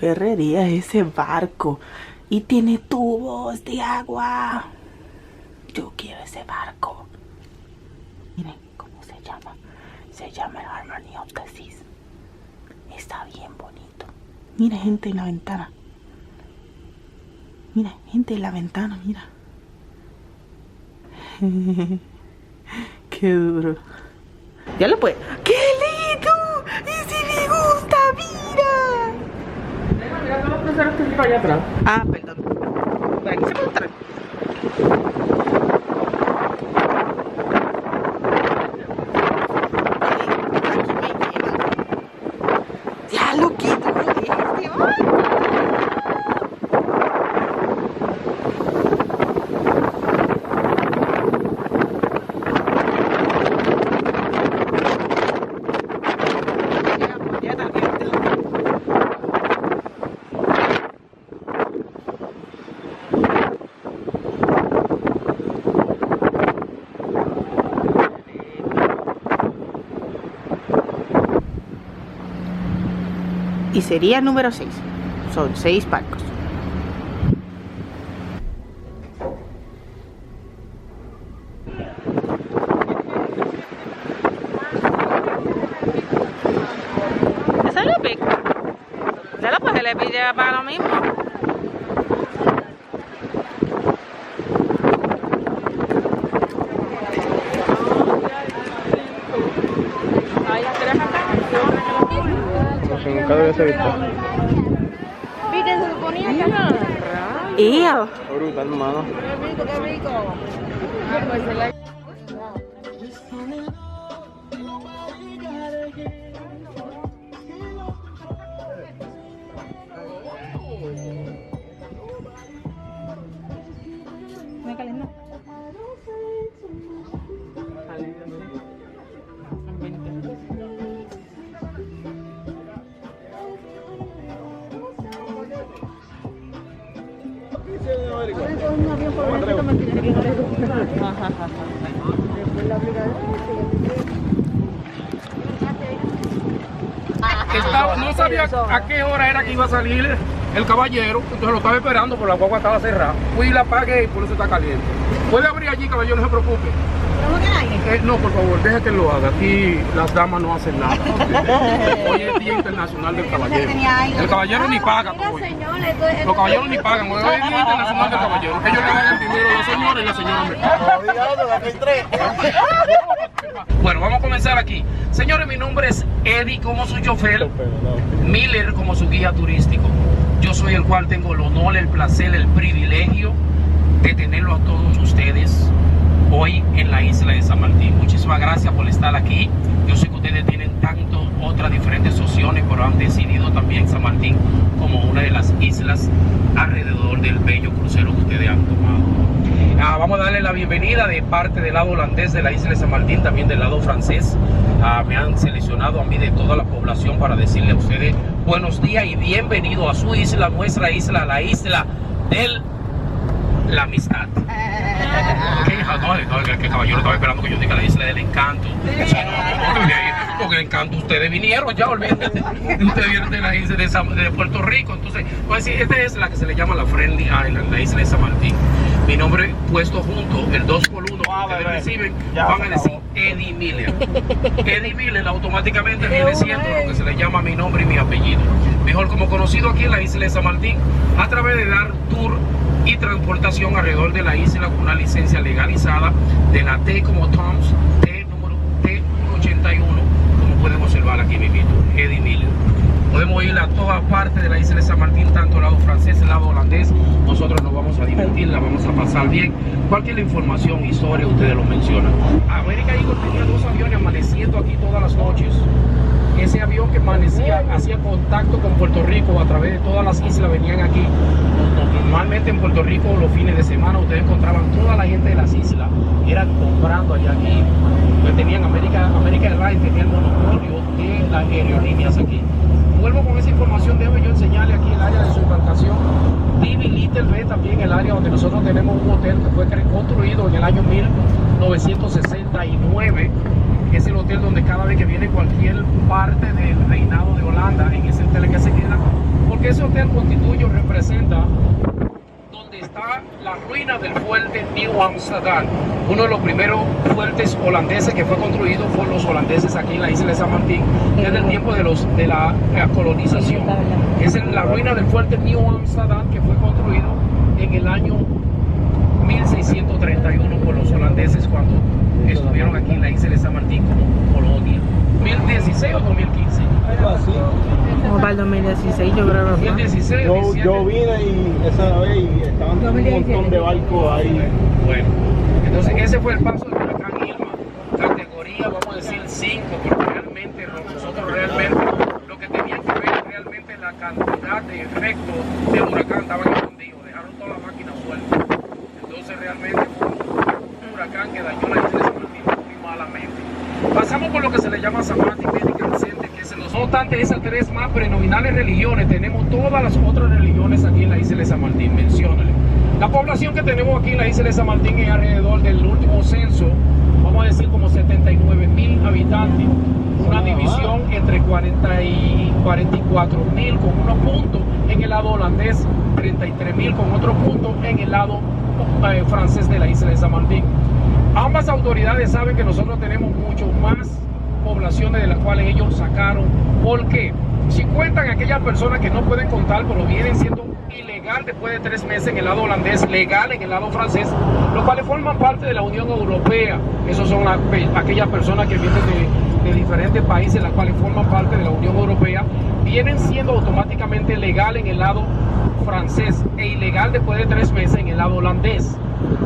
perrería es ese barco. Y tiene tubos de agua. Yo quiero ese barco. Miren cómo se llama. Se llama el Harmony of the Seas. Está bien bonito. Mira gente en la ventana. Mira gente en la ventana, mira. Qué duro. Ya lo puede. ¡Qué lindo! ¡Y si me gusta! ¡Mira! Mira todos los cruceros que hay allá atrás. Ah, perdón. Por aquí se puede entrar. Ya lo que duro es este barco. Y sería el número 6. Son 6 barcos. ¿Esa es la pica? Ya pues se le pide para lo mismo. Nunca lo había visto. ¿Viste? Se suponía que no. ¡Eo! Brutal, hermano. Qué rico, qué rico. Ah, pues se la... ¿Me calentó? Un avión por una que me tiene que No sabía a qué hora era que iba a salir el caballero, entonces lo estaba esperando, pero la guagua estaba cerrada. Fui y la apagué y por eso está caliente. Puede abrir allí, caballero, no se preocupe. ¿Cómo que hay? No, por favor, deje que lo haga. Aquí las damas no hacen nada. Hoy es Día Internacional del Caballero. El caballero ni paga. Los caballeros ni pagan. Hoy es Día Internacional del Caballero. Ellos le dan el dinero a los señores y la señora me paga. Bueno, vamos a comenzar aquí. Señores, mi nombre es Eddie como su chofer, Miller como su guía turístico. Yo soy el cual tengo el honor, el placer, el privilegio de tenerlo a todos ustedes hoy en la isla de San Martín. Muchísimas gracias por estar aquí. Yo sé que ustedes tienen tanto otras diferentes opciones, pero han decidido también San Martín como una de las islas alrededor del bello crucero que ustedes han tomado. Vamos a darle la bienvenida de parte del lado holandés de la isla de San Martín, también del lado francés. Me han seleccionado a mí de toda la población para decirle a ustedes buenos días y bienvenido a su isla, nuestra isla, la isla de la amistad. Que caballero estaba esperando que yo diga la isla del encanto. Porque el encanto, ustedes vinieron ya, olvídense. Ustedes vienen de la isla de Puerto Rico. Entonces, pues, esta es la que se le llama la Friendly Island, la isla de San Martín. Mi nombre puesto junto, el 2x1 que ustedes reciben, van a decir Eddie Miller. Eddie Miller automáticamente viene siendo lo que se le llama mi nombre y mi apellido. Mejor como conocido aquí en la isla de San Martín, a través de dar tour y transportación alrededor de la isla con una licencia legalizada de la T como Tom's, T número 81, como pueden observar aquí mismo, Eddie Miller. Podemos ir a todas partes de la isla de San Martín, tanto el lado francés, el lado holandés. Nosotros nos vamos a divertir, la vamos a pasar bien. Cualquier información, historia, ustedes lo mencionan. América Eagle tenía 2 aviones amaneciendo aquí todas las noches. Ese avión que amanecía hacía contacto con Puerto Rico a través de todas las islas, venían aquí. Normalmente en Puerto Rico los fines de semana ustedes encontraban toda la gente de las islas, eran comprando allá aquí. Pues tenían América Airlines, tenía el monopolio de las aerolíneas aquí. Vuelvo con esa información, debo yo enseñarle aquí el área de su embarcación. Divi Little B también, el área donde nosotros tenemos un hotel que fue construido en el año 1969. Es el hotel donde cada vez que viene cualquier parte del reinado de Holanda, en ese hotel que se queda, porque ese hotel constituye o representa donde está la ruina del fuerte New Amsterdam, uno de los primeros fuertes holandeses que fue construido por los holandeses aquí en la isla de San Martín desde el tiempo de la colonización. Es la ruina del fuerte New Amsterdam que fue construido en el año 1631 por los holandeses cuando estuvieron aquí en la isla de San Martín como colonia. 2016 o 2015. Como para el 2016, yo creo que fue. 2016, Yo vine y esa vez y estaban un montón de barcos ahí. Bueno, entonces ese fue el paso del huracán Irma, categoría, vamos a decir 5, porque realmente nosotros lo que tenían que ver realmente la cantidad de efectos del huracán estaban escondidos, dejaron toda la máquina suelta. Entonces realmente fue un huracán que dañó la isla de San Martín muy malamente. Pasamos por lo que se le llama San Martín Medical Center, que no obstante esas tres más predominantes religiones, tenemos todas las otras religiones aquí en la isla de San Martín, menciónale. La población que tenemos aquí en la isla de San Martín es alrededor del último censo, vamos a decir como 79,000 habitantes, una división entre 40 y 44,000 con unos puntos en el lado holandés, 33,000 con otros puntos en el lado francés de la isla de San Martín. Ambas autoridades saben que nosotros tenemos mucho más poblaciones de las cuales ellos sacaron. ¿Por qué? Si cuentan aquellas personas que no pueden contar, pero vienen siendo ilegal después de 3 meses en el lado holandés, legal en el lado francés, los cuales forman parte de la Unión Europea. Esos son aquellas personas que vienen de diferentes países, las cuales forman parte de la Unión Europea, vienen siendo automáticamente legal en el lado francés e ilegal después de 3 meses en el lado holandés.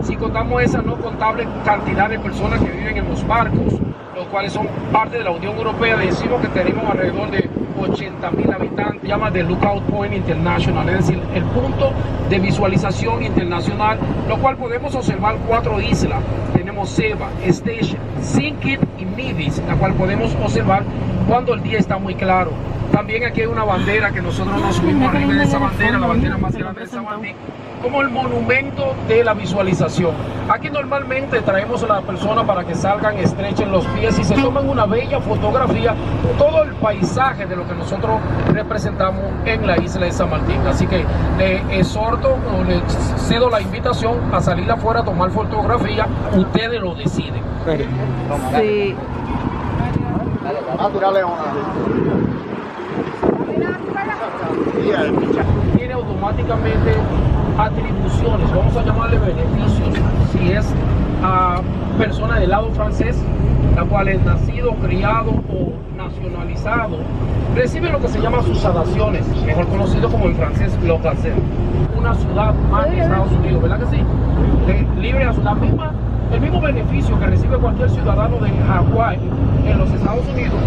Si contamos esa no contable cantidad de personas que viven en los barcos, los cuales son parte de la Unión Europea, decimos que tenemos alrededor de 80,000 habitantes, llama de Lookout Point International, es decir, el punto de visualización internacional, lo cual podemos observar 4 islas. Tenemos Seba, Station, Sint-Kitts y Nevis, la cual podemos observar cuando el día está muy claro. También aquí hay una bandera que nosotros nos subimos arriba de esa bandera, la bandera más grande de San Martín, como el monumento de la visualización. Aquí normalmente traemos a las personas para que salgan, estrechen los pies y se tomen una bella fotografía, todo el paisaje de lo que nosotros representamos en la isla de San Martín. Así que le exhorto o le cedo la invitación a salir afuera a tomar fotografía, ustedes lo deciden. Sí. A tirarle una. Tiene automáticamente atribuciones, vamos a llamarle beneficios, si es a persona del lado francés, la cual es nacido, criado o nacionalizado, recibe lo que se llama sus sadaciones, mejor conocido como en francés le Placé, una ciudad más de Estados Unidos, ¿verdad que sí? Libre a el mismo beneficio que recibe cualquier ciudadano de Hawái en los Estados Unidos,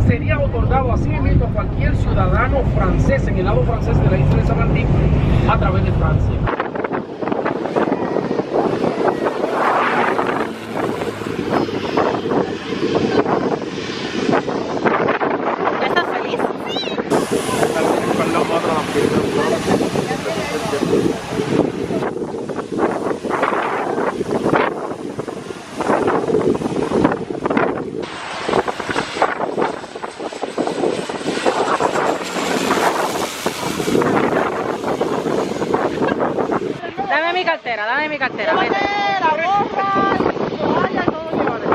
sería otorgado así mismo a cualquier ciudadano francés en el lado francés de la isla de San Martín a través de Francia. ¿Ya estás feliz? Dame mi cartera, vete. La gorra, toalla, todo llevaré.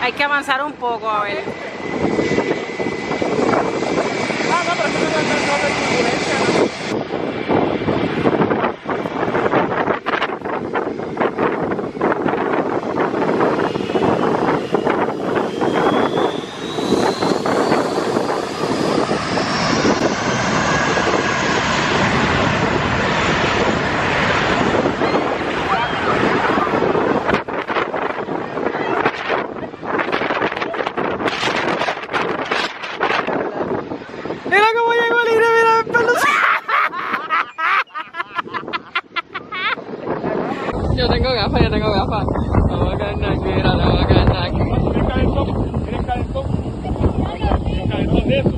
Hay que avanzar un poco, a ver. Ah, no, pero eso no es de turbulencia, ¿no? Mira cómo llegó libre, mira el pelo. Yo tengo gafas. Vamos a caernos aquí, mira, vamos a caernos aquí. ¿Quieren calentón? ¿Quieren calentón de eso?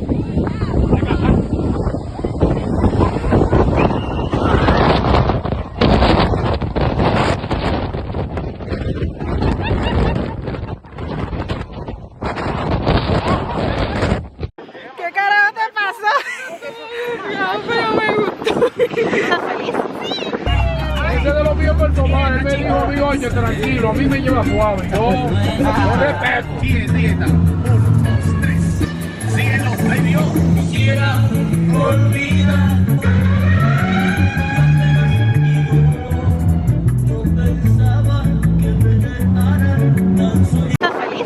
Oye, tranquilo, a mí me lleva suave. Yo respeto. Dieta. 1, 2, 3. Síguelo, ay Dios. Quisiera olvidar. ¿Estás feliz?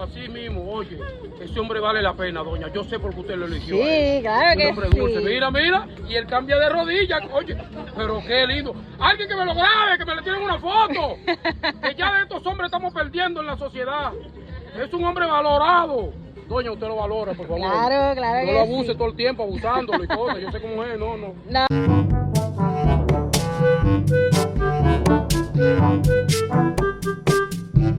Así mismo, oye, ese hombre vale la pena, doña. Yo sé por qué usted lo eligió. Sí, claro que Un hombre dulce. sí. Mira, mira, y él cambia de rodillas, oye, pero qué lindo. Alguien que me lo grabe, que me le tiren una foto. Que ya de estos hombres estamos perdiendo en la sociedad. Es un hombre valorado. Doña, usted lo valora, por favor. Claro, claro no que lo abuse sí. todo el tiempo abusándolo y cosas. Yo sé cómo es, no. No.